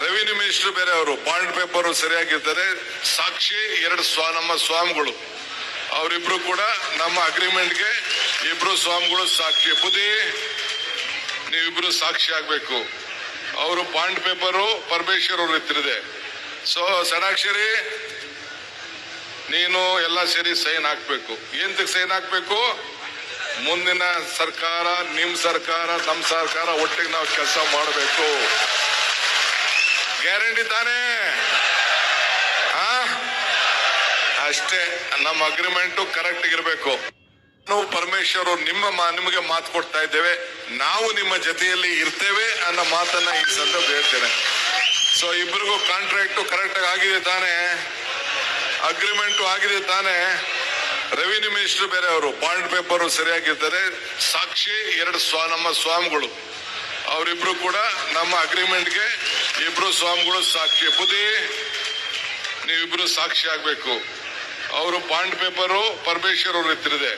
Revenue minister ಬೇರೆ, ಅವರು bond paper ಸರಿಯಾಗಿರ್ತಾರೆ. ಸಾಕ್ಷಿ ನಮ್ಮ ಸ್ವಾಮಿಗಳು, ಅವರಿಬ್ರು ಕೂಡ ನಮ್ಮ ಅಗ್ರಿಮೆಂಟ್ಗೆ ಇಬ್ರು ಸ್ವಾಮಿಗಳು ಸಾಕ್ಷಿ. ಬುದ್ಧಿ, ನೀವಿಬ್ರು ಸಾಕ್ಷಿ ಆಗ್ಬೇಕು. ಅವರು ಬಾಂಡ್ ಪೇಪರು ಪರಮೇಶ್ವರ್ ಅವ್ರ ಇತ್ತಿದೆ. ಸೊ ಷಡಾಕ್ಷರಿ, ನೀನು ಎಲ್ಲ ಸೇರಿ ಸೈನ್ ಹಾಕ್ಬೇಕು. ಎಂತಕ್ಕೆ ಸೈನ್ ಹಾಕ್ಬೇಕು? ಮುಂದಿನ ಸರ್ಕಾರ, ನಿಮ್ ಸರ್ಕಾರ, ನಮ್ ಸರ್ಕಾರ ಒಟ್ಟಿಗೆ ನಾವು ಕೆಲಸ ಮಾಡಬೇಕು. ಗ್ಯಾರಂಟಿ ತಾನೇ? ಅಷ್ಟೇ. ನಮ್ಮ ಅಗ್ರಿಮೆಂಟು ಕರೆಕ್ಟ್ ಇರಬೇಕು. ನಾವು ಪರಮೇಶ್ವರ್ ನಿಮಗೆ ಮಾತು ಕೊಡ್ತಾ ಇದ್ದೇವೆ, ನಾವು ನಿಮ್ಮ ಜೊತೆಯಲ್ಲಿ ಇರ್ತೇವೆ ಅನ್ನೋ ಮಾತನ್ನ ಈ ಸಂದರ್ಭ ಹೇಳ್ತೇನೆ. ಸೊ ಇಬ್ಬರಿಗೂ ಕಾಂಟ್ರಾಕ್ಟ್ ಕರೆಕ್ಟ್ ಆಗಿದೆ ತಾನೇ? ಅಗ್ರಿಮೆಂಟ್ ಆಗಿದೆ ತಾನೇ? ರೆವಿನ್ಯೂ ಮಿನಿಸ್ಟರ್ ಬೇರೆ, ಅವರು ಬಾಂಡ್ ಪೇಪರ್ ಸರಿಯಾಗಿರ್ತಾರೆ. ಸಾಕ್ಷಿ ನಮ್ಮ ಸ್ವಾಮಿಗಳು, ಅವರಿಬ್ರು ಕೂಡ ನಮ್ಮ ಅಗ್ರಿಮೆಂಟ್ಗೆ ಇಬ್ರು ಸ್ವಾಮಿಗಳು ಸಾಕ್ಷಿ. ಬುದ್ಧಿ, ನೀವಿಬ್ರು ಸಾಕ್ಷಿ ಆಗ್ಬೇಕು. ಅವರು ಬಾಂಡ್ ಪೇಪರು ಪರಮೇಶ್ವರ್ ಅವ್ರ ಇತ್ತಿದೆ.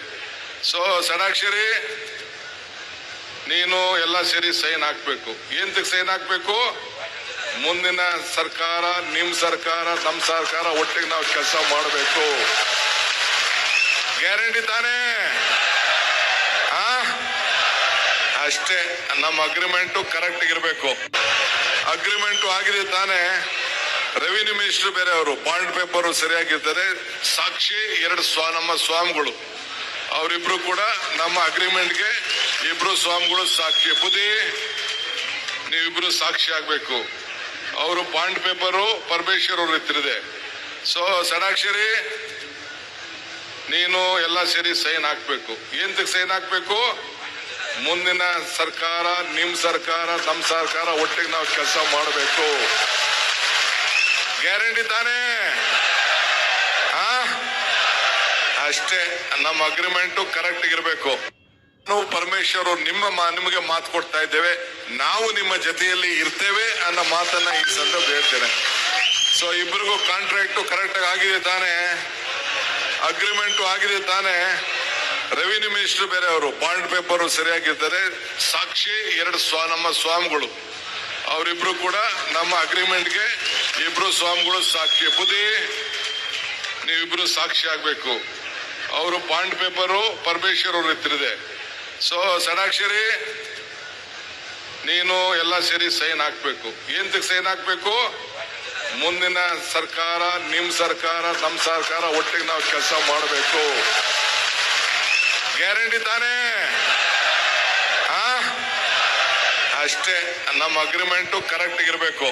ಸೊ ಷಡಾಕ್ಷರಿ, ನೀನು ಎಲ್ಲ ಸೇರಿ ಸೈನ್ ಹಾಕ್ಬೇಕು. ಎಂತಕ್ಕೆ ಸೈನ್ ಹಾಕ್ಬೇಕು? ಮುಂದಿನ ಸರ್ಕಾರ, ನಿಮ್ ಸರ್ಕಾರ, ನಮ್ ಸರ್ಕಾರ ಒಟ್ಟಿಗೆ ನಾವು ಕೆಲಸ ಮಾಡಬೇಕು. ಗ್ಯಾರಂಟಿ ತಾನೇ? ಅಷ್ಟೇ. ನಮ್ಮ ಅಗ್ರಿಮೆಂಟು ಕರೆಕ್ಟ್ ಇರಬೇಕು. ಅಗ್ರಿಮೆಂಟ್ ಆಗಿದೆ ತಾನೇ? ರೆವಿನ್ಯೂ ಮಿನಿಸ್ಟರ್ ಬೇರೆ, ಅವರು ಬಾಂಡ್ ಪೇಪರ್ ಸರಿಯಾಗಿರ್ತಾರೆ. ಸಾಕ್ಷಿ ನಮ್ಮ ಸ್ವಾಮಿಗಳು, ಅವರಿಬ್ರು ಕೂಡ ನಮ್ಮ ಅಗ್ರಿಮೆಂಟ್ಗೆ ಇಬ್ರು ಸ್ವಾಮಿಗಳು ಸಾಕ್ಷಿ. ಬುದ್ಧಿ, ನೀವಿಬ್ರು ಸಾಕ್ಷಿ ಆಗ್ಬೇಕು. ಅವರು ಬಾಂಡ್ ಪೇಪರು ಪರಮೇಶ್ವರ್ ಅವ್ರ ಇತ್ತಿದೆ. ಸೊ ಷಡಾಕ್ಷರಿ, ನೀನು ಎಲ್ಲ ಸೇರಿ ಸೈನ್ ಹಾಕ್ಬೇಕು. ಎಂತಕ್ಕೆ ಸೈನ್ ಹಾಕ್ಬೇಕು? ಮುಂದಿನ ಸರ್ಕಾರ, ನಿಮ್ ಸರ್ಕಾರ, ನಮ್ ಸರ್ಕಾರ ಒಟ್ಟಿಗೆ ನಾವು ಕೆಲಸ ಮಾಡಬೇಕು. ಗ್ಯಾರಂಟಿ ತಾನೇ? ಅಷ್ಟೇ. ನಮ್ಮ ಅಗ್ರಿಮೆಂಟು ಕರೆಕ್ಟ್ ಇರಬೇಕು. ನಾವು ಪರಮೇಶ್ವರ್ ನಿಮಗೆ ಮಾತು ಕೊಡ್ತಾ ಇದ್ದೇವೆ, ನಾವು ನಿಮ್ಮ ಜೊತೆಯಲ್ಲಿ ಇರ್ತೇವೆ ಅನ್ನೋ ಮಾತನ್ನ ಈ ಸಂದರ್ಭ ಹೇಳ್ತೇನೆ. ಸೊ ಇಬ್ಬರಿಗೂ ಕಾಂಟ್ರಾಕ್ಟ್ ಕರೆಕ್ಟ್ ಆಗಿದೆ ತಾನೇ? ಅಗ್ರಿಮೆಂಟ್ ಆಗಿದೆ ತಾನೇ? ರೆವಿನ್ಯೂ ಮಿನಿಸ್ಟರ್ ಬೇರೆ, ಅವರು ಬಾಂಡ್ ಪೇಪರ್ ಸರಿಯಾಗಿರ್ತಾರೆ. ಸಾಕ್ಷಿ ನಮ್ಮ ಸ್ವಾಮಿಗಳು, ಅವರಿಬ್ರು ಕೂಡ ನಮ್ಮ ಅಗ್ರಿಮೆಂಟ್ಗೆ ಇಬ್ರು ಸ್ವಾಮಿಗಳು ಸಾಕ್ಷಿ. ಬುದ್ಧಿ, ನೀವಿಬ್ರು ಸಾಕ್ಷಿ ಆಗ್ಬೇಕು. ಅವರು ಬಾಂಡ್ ಪೇಪರು ಪರಮೇಶ್ವರ್ ಅವ್ರ ಇತ್ತಿದೆ. ಸೊ ಷಡಾಕ್ಷರಿ, ನೀನು ಎಲ್ಲ ಸೇರಿ ಸೈನ್ ಹಾಕ್ಬೇಕು. ಎಂತಕ್ಕೆ ಸೈನ್ ಹಾಕ್ಬೇಕು? ಮುಂದಿನ ಸರ್ಕಾರ, ನಿಮ್ ಸರ್ಕಾರ, ನಮ್ ಸರ್ಕಾರ ಒಟ್ಟಿಗೆ ನಾವು ಕೆಲಸ ಮಾಡಬೇಕು. ಗ್ಯಾರಂಟಿ ತಾನೇ? ಅಷ್ಟೇ. ನಮ್ಮ ಅಗ್ರಿಮೆಂಟು ಕರೆಕ್ಟ್ ಇರಬೇಕು.